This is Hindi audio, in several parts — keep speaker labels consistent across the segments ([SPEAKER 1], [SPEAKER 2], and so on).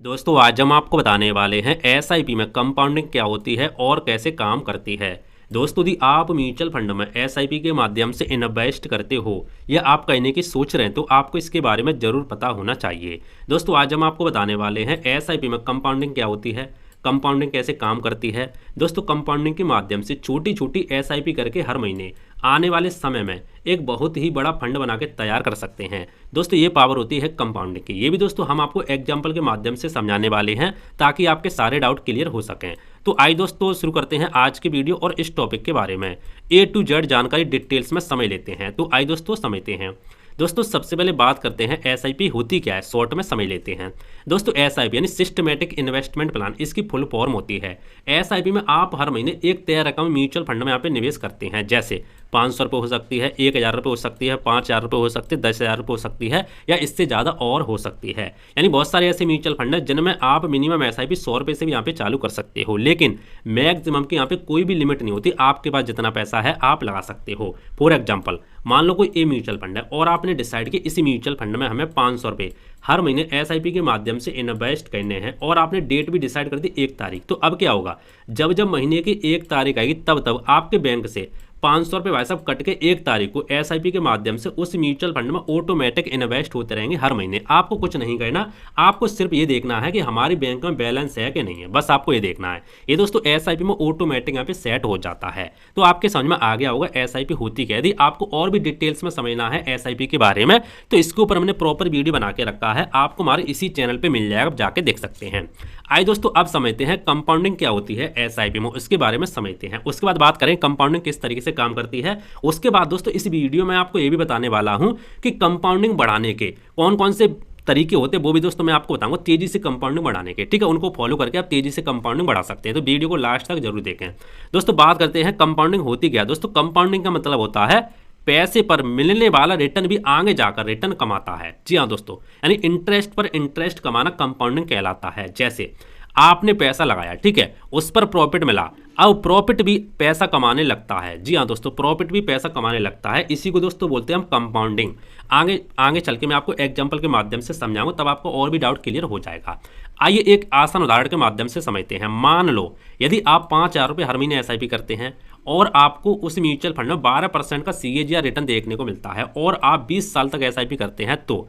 [SPEAKER 1] दोस्तों आज हम आपको बताने वाले हैं एसआईपी में कंपाउंडिंग क्या होती है और कैसे काम करती है। दोस्तों यदि आप म्यूचुअल फंड में एसआईपी के माध्यम से इन्वेस्ट करते हो या आप कहने की सोच रहे हैं तो आपको इसके बारे में ज़रूर पता होना चाहिए। दोस्तों आज हम आपको बताने वाले हैं एसआईपी में कंपाउंडिंग क्या होती है, कंपाउंडिंग कैसे काम करती है। दोस्तों कंपाउंडिंग के माध्यम से छोटी छोटी एसआईपी करके हर महीने आने वाले समय में एक बहुत ही बड़ा फंड बना के तैयार कर सकते हैं। दोस्तों ये पावर होती है कंपाउंडिंग की। ये भी दोस्तों हम आपको एग्जाम्पल के माध्यम से समझाने वाले हैं ताकि आपके सारे डाउट क्लियर हो सकें। तो आइए दोस्तों शुरू करते हैं आज की वीडियो और इस टॉपिक के बारे में A to Z जानकारी डिटेल्स में समझ लेते हैं। तो आइए दोस्तों समझते हैं। दोस्तों सबसे पहले बात करते हैं एसआईपी होती क्या है, शॉर्ट में समझ लेते हैं। दोस्तों एसआईपी यानी सिस्टमेटिक इन्वेस्टमेंट प्लान, इसकी फुल फॉर्म होती है। एसआईपी में आप हर महीने एक तय रकम म्यूचुअल फंड में यहाँ पे निवेश करते हैं। जैसे 500 रुपये हो सकती है, 1000 रुपये हो सकती है, 5000 रुपये हो सकती है, 10,000 रुपये हो सकती है या इससे ज़्यादा और हो सकती है। यानी बहुत सारे ऐसे म्यूचुअल फंड हैं जिनमें आप मिनिमम एसआईपी 100 रुपये से भी यहाँ पे चालू कर सकते हो, लेकिन मैक्सिमम की यहाँ पे कोई भी लिमिट नहीं होती। आपके पास जितना पैसा है आप लगा सकते हो। फॉर एग्जाम्पल मान लो कोई ए म्यूचुअल फंड है और आपने डिसाइड किया इसी म्यूचुअल फंड में हमें 500 रुपये हर महीने एसआईपी के माध्यम से इन्वेस्ट करने हैं और आपने डेट भी डिसाइड कर दी 1 तारीख। तो अब क्या होगा, जब जब महीने की 1 तारीख आएगी तब तब आपके बैंक से 500 रुपये भाई साहब कट के 1 तारीख को एसआईपी के माध्यम से उस म्यूचुअल फंड में ऑटोमेटिक इन्वेस्ट होते रहेंगे हर महीने। आपको कुछ नहीं करना, आपको सिर्फ ये देखना है कि हमारी बैंक में बैलेंस है कि नहीं है, बस आपको ये देखना है। ये दोस्तों एसआईपी में ऑटोमेटिक यहाँ पे सेट हो जाता है। तो आपके समझ में आ गया होगा एसआईपी होती क्या है। यदि आपको और भी डिटेल्स में समझना है एसआईपी के बारे में तो इसके ऊपर हमने प्रॉपर वीडियो बना के रखा है, आपको हमारे इसी चैनल पर मिल जाएगा, आप जाके देख सकते हैं। आइए दोस्तों अब समझते हैं कंपाउंडिंग क्या होती है एसआईपी में, उसके बारे में समझते हैं। उसके बाद बात करें कंपाउंडिंग किस तरीके से काम करती है। उसके बाद दोस्तों इस वीडियो में आपको ये भी बताने वाला हूं कि कंपाउंडिंग बढ़ाने के कौन कौन से तरीके होते हैं, वो भी दोस्तों मैं आपको बताऊंगा तेजी से कंपाउंडिंग बढ़ाने के। ठीक है, उनको फॉलो करके आप तेजी से कंपाउंडिंग बढ़ा सकते हैं। तो वीडियो को लास्ट तक जरूर देखें। दोस्तों बात करते हैं कंपाउंडिंग होती क्या है। दोस्तों कंपाउंडिंग का मतलब होता है पैसे पर मिलने वाला रिटर्न भी आगे जाकर रिटर्न कमाता है। जी हाँ दोस्तों, यानी इंटरेस्ट पर इंटरेस्ट कमाना कंपाउंडिंग कहलाता है। जैसे आपने पैसा लगाया, ठीक है, उस पर प्रॉफिट मिला, अब प्रॉफिट भी पैसा कमाने लगता है। जी हाँ दोस्तों, प्रॉफिट भी पैसा कमाने लगता है। इसी को दोस्तों बोलते हैं हम कंपाउंडिंग। आगे आगे चल के मैं आपको एग्जांपल के माध्यम से समझाऊंगा, तब आपको और भी डाउट क्लियर हो जाएगा। आइए एक आसान उदाहरण के माध्यम से समझते हैं। मान लो यदि आप 5,000 रुपये हर महीने एसआईपी करते हैं और आपको उस म्यूचुअल फंड में 12% का CAGR रिटर्न देखने को मिलता है और आप 20 साल तक एसआईपी करते हैं, तो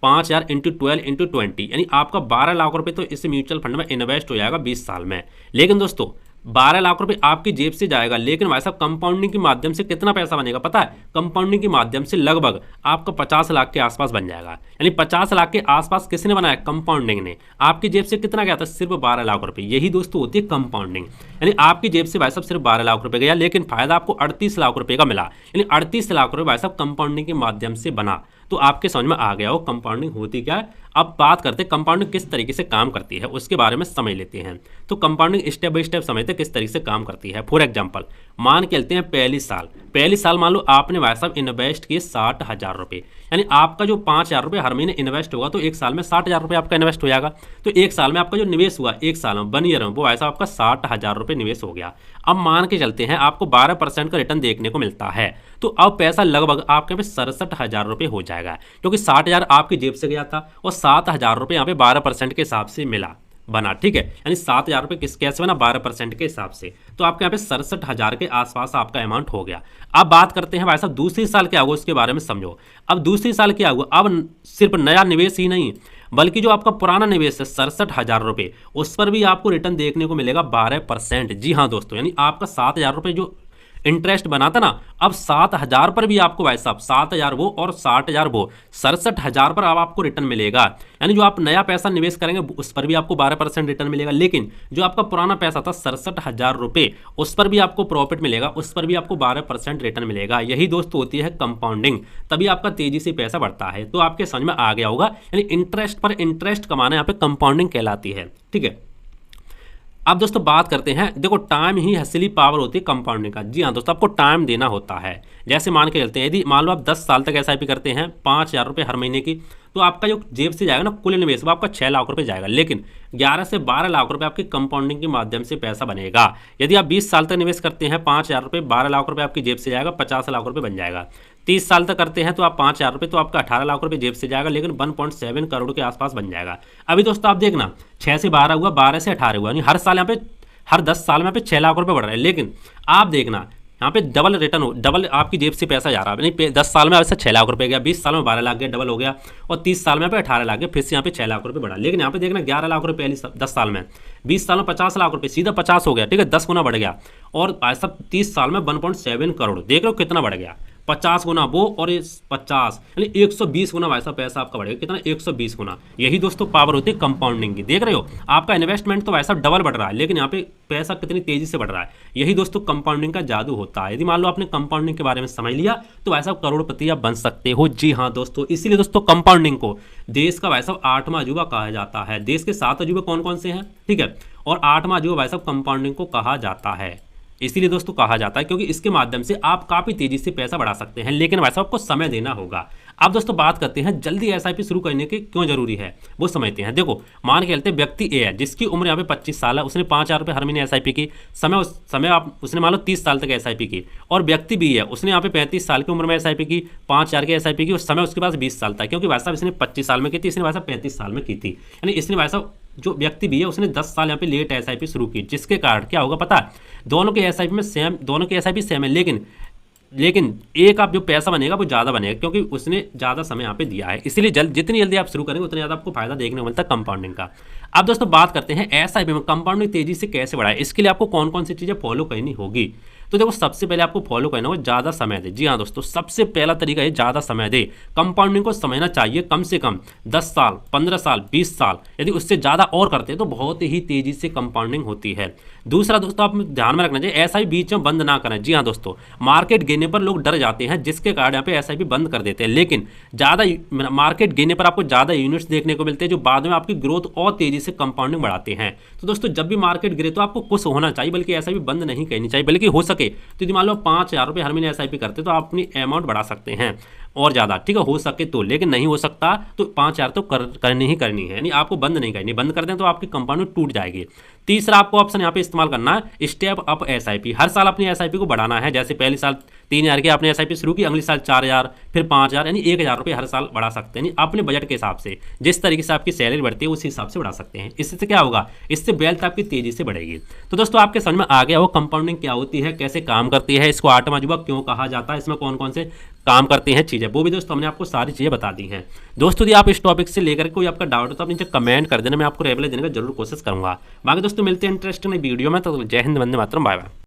[SPEAKER 1] 5,000 × 12 × 20 यानी आपका 12 लाख रुपए तो इस म्यूचुअल फंड में इन्वेस्ट हो जाएगा 20 साल में। लेकिन दोस्तों 12 लाख रुपए आपकी जेब से जाएगा, लेकिन भाई साहब कंपाउंडिंग के माध्यम से कितना पैसा बनेगा पता है? कंपाउंडिंग के माध्यम से लगभग आपका 50 लाख के आसपास बन जाएगा। यानी 50 लाख के आसपास किसने बनाया? कंपाउंडिंग ने। आपकी जेब से कितना गया था? सिर्फ 12 लाख रुपए। यही दोस्तों होती है कंपाउंडिंग। यानी आपकी जेब से भाई साहब सिर्फ 12 लाख रुपए गया, लेकिन फायदा आपको 38 लाख रुपए का मिला। यानी 38 लाख रुपए भाई साहब कंपाउंडिंग के माध्यम से बना। तो आपके समझ में आ गया हो कंपाउंडिंग होती क्या है। अब बात करते हैं कंपाउंडिंग किस तरीके से काम करती है, उसके बारे में समझ लेते हैं। तो कंपाउंडिंग स्टेप बाय स्टेप समझते हैं किस तरीके से काम करती है। फॉर एग्जांपल मान के चलते हैं पहली साल मान लो आपने भाई साहब इन्वेस्ट किए 60,000 रुपये। यानी आपका जो 5,000 रुपये हर महीने इन्वेस्ट होगा तो एक साल में 60,000 रुपये आपका इन्वेस्ट हो जाएगा। तो एक साल में आपका जो निवेश हुआ, एक साल में 1 ईयर में, वो भाई साहब आपका 60,000 रुपये निवेश हो गया। अब मान के चलते हैं आपको 12% का रिटर्न देखने को मिलता है, तो अब पैसा लगभग आपके पे 67,000 रुपये हो जाएगा, क्योंकि 60,000 आपकी जेब से गया था और 7,000 रुपये यहाँ पे 12% के हिसाब से मिला बना। ठीक है, यानी 7,000 रुपये कैसे बना? 12% के हिसाब से। तो आपके यहाँ पे 67,000 के आसपास आपका अमाउंट हो गया। अब बात करते हैं भाई साहब दूसरी साल क्या हुआ उसके बारे में समझो। अब दूसरी साल क्या हुआ? अब सिर्फ नया निवेश ही नहीं बल्कि जो आपका पुराना निवेश है 67,000 रुपये, उस पर भी आपको रिटर्न देखने को मिलेगा 12%। जी हाँ दोस्तों, यानी आपका 7,000 रुपये जो इंटरेस्ट बना था ना, अब 7,000 पर भी आपको भाई साहब 7,000 वो और 60,000 वो, 67,000 पर अब आपको रिटर्न मिलेगा। यानी जो आप नया पैसा निवेश करेंगे उस पर भी आपको 12% रिटर्न मिलेगा, लेकिन जो आपका पुराना पैसा था 67,000 रुपये, उस पर भी आपको प्रॉफिट मिलेगा, उस पर भी आपको 12% रिटर्न मिलेगा। यही दोस्तों होती है कंपाउंडिंग, तभी आपका तेजी से पैसा बढ़ता है। तो आपके समझ में आ गया होगा, यानी इंटरेस्ट पर इंटरेस्ट कमाना यहाँ पे कंपाउंडिंग कहलाती है। ठीक है, अब दोस्तों बात करते हैं, देखो टाइम ही असली पावर होती है कंपाउंडिंग का। जी हाँ दोस्तों, आपको टाइम देना होता है। जैसे मान के चलते हैं यदि मान लो आप 10 साल तक एसआईपी करते हैं 5,000 रुपये हर महीने की, तो आपका जो जेब से जाएगा ना कुल निवेश वो आपका 6 लाख रुपये जाएगा, लेकिन 11 से 12 लाख रुपये आपकी कंपाउंडिंग के माध्यम से पैसा बनेगा। यदि आप 20 साल तक निवेश करते हैं 5,000 रुपये, 12 लाख रुपये आपकी जेब से जाएगा, 50 लाख रुपये बन जाएगा। 30 साल तक करते हैं तो आप 5,000 रुपये, तो आपका 18 लाख रुपये जेब से जाएगा, लेकिन 1.7 करोड़ के आसपास बन जाएगा। अभी दोस्तों आप देखना 6 से 12 हुआ, 12 से 18 हुआ, यानी हर साल यहाँ पे हर 10 साल में यहाँ पे 6 लाख रुपये बढ़ रहा है। लेकिन आप देखना यहाँ पे डबल रिटर्न हो, डबल आपकी जेब से पैसा जा रहा है। नहीं 10 साल में वैसे 6 लाख रुपये गया, 20 साल में 12 लाख गया, डबल हो गया, और 30 साल में यहाँ पे 18 लाख गया, फिर से यहाँ पे 6 लाख रुपये बढ़ा। लेकिन यहाँ पे देखना 11 लाख रुपये पहले 10 साल में, 20 साल में 50 लाख रुपये, सीधा 50 हो गया, ठीक है, 10 गुना बढ़ गया। और ऐसा 30 साल में 1.7 करोड़, देख रहे हो कितना बढ़ गया, 50 गुना वो और ये 50, यानी 120 गुना वैसा पैसा आपका बढ़ेगा। कितना? 120 गुना। यही दोस्तों पावर होती है कंपाउंडिंग की। देख रहे हो आपका इन्वेस्टमेंट तो वैसा डबल बढ़ रहा है, लेकिन यहाँ पे पैसा कितनी तेजी से बढ़ रहा है। यही दोस्तों कंपाउंडिंग का जादू होता है। यदि मान लो आपने कंपाउंडिंग के बारे में समझ लिया तो वैसा करोड़पति आप बन सकते हो। जी हाँ दोस्तों, इसीलिए दोस्तों कंपाउंडिंग को देश का वैसा 8वां अजूबा कहा जाता है। देश के 7 अजूबे कौन कौन से हैं, ठीक है, और 8वां अजूबा वैसा कंपाउंडिंग को कहा जाता है। इसीलिए दोस्तों कहा जाता है क्योंकि इसके माध्यम से आप काफ़ी तेजी से पैसा बढ़ा सकते हैं, लेकिन वैसा आपको समय देना होगा। अब दोस्तों बात करते हैं जल्दी एसआईपी शुरू करने के क्यों जरूरी है, वो समझते हैं। देखो मान के चलते व्यक्ति ए है जिसकी उम्र यहाँ पे 25 साल है, उसने 5,000 रुपये हर महीने एसआईपी की, समय आप उसने मान लो 30 साल तक एसआईपी की। और व्यक्ति बी है, उसने यहाँ पे 35 साल की उम्र में एसआईपी की, 5,000 की एसआईपी की, और समय उसके पास 20 साल था, क्योंकि वैसा इसने 25 साल में की थी, इसने वैसा 35 साल में की थी। यानी इसने वैसा जो व्यक्ति भी है उसने 10 साल यहाँ पे लेट एसआईपी शुरू की, जिसके कारण क्या होगा पता है, दोनों के एसआईपी में सेम, दोनों के एसआईपी सेम है, लेकिन एक आप जो पैसा बनेगा वो ज़्यादा बनेगा क्योंकि उसने ज़्यादा समय यहाँ पे दिया है। इसलिए जितनी जल्दी आप शुरू करेंगे उतनी ज़्यादा आपको फायदा देखने को मिलता है कंपाउंडिंग का। अब दोस्तों बात करते हैं एसआईपी में कंपाउंडिंग तेजी से कैसे बढ़ाए। इसके लिए आपको कौन कौन सी चीज़ें फॉलो करनी होगी। तो देखो सबसे पहले आपको फॉलो करना होगा ज़्यादा समय दे। जी हाँ दोस्तों, सबसे पहला तरीका है ज़्यादा समय दे। कंपाउंडिंग को समझना चाहिए कम से कम 10 साल, 15 साल, 20 साल, यदि उससे ज़्यादा और करते हैं तो बहुत ही तेज़ी से कंपाउंडिंग होती है। दूसरा दोस्तों आप ध्यान में रखना चाहिए एसआईपी बीच में बंद ना करें। जी हाँ दोस्तों, मार्केट गिरने पर लोग डर जाते हैं, जिसके कारण यहाँ पे एसआईपी बंद कर देते हैं, लेकिन ज़्यादा मार्केट गिरने पर आपको ज़्यादा यूनिट्स देखने को मिलते हैं जो बाद में आपकी ग्रोथ और तेज़ी से कंपाउंडिंग बढ़ाते हैं। तो दोस्तों जब भी मार्केट गिरे तो आपको खुश होना चाहिए, बल्कि एसआईपी बंद नहीं करनी चाहिए, बल्कि हो सके तो यदि मान लो 5,000 रुपये हर महीने एसआईपी करते तो आप अपनी अमाउंट बढ़ा सकते हैं और ज़्यादा, ठीक है, हो सके तो। लेकिन नहीं हो सकता तो 5,000 तो करनी ही करनी है, यानी आपको बंद नहीं करनी। बंद कर दें तो आपकी कंपाउंडिंग टूट जाएगी। तीसरा आपको ऑप्शन यहाँ पे इस्तेमाल करना है स्टेप अप एसआईपी। हर साल अपनी एसआईपी को बढ़ाना है। जैसे पहले साल 3,000 की आपने एसआईपी शुरू की, अगले साल 4,000, फिर 5,000, यानी 1,000 रुपये हर साल बढ़ा सकते हैं। यानी अपने बजट के हिसाब से जिस तरीके से आपकी सैलरी बढ़ती है उस हिसाब से बढ़ा सकते हैं। इससे क्या होगा, इससे वेल्थ आपकी तेजी से बढ़ेगी। तो दोस्तों आपके समझ में आ गया वो कंपाउंडिंग क्या होती है, कैसे काम करती है, इसको 8वां अजूबा क्यों कहा जाता है, इसमें कौन कौन से काम करती हैं चीज़ें, वो भी दोस्तों हमने आपको सारी चीज़ें बता दी हैं। दोस्तों यदि आप इस टॉपिक से लेकर कोई आपका डाउट हो तो आप नीचे कमेंट कर देना, मैं आपको रिप्लाई देने का जरूर कोशिश करूंगा। बाकी दोस्तों मिलते हैं इंटरेस्टिंग वीडियो में, तो जय हिंद, वंदे मातरम, बाय बाय।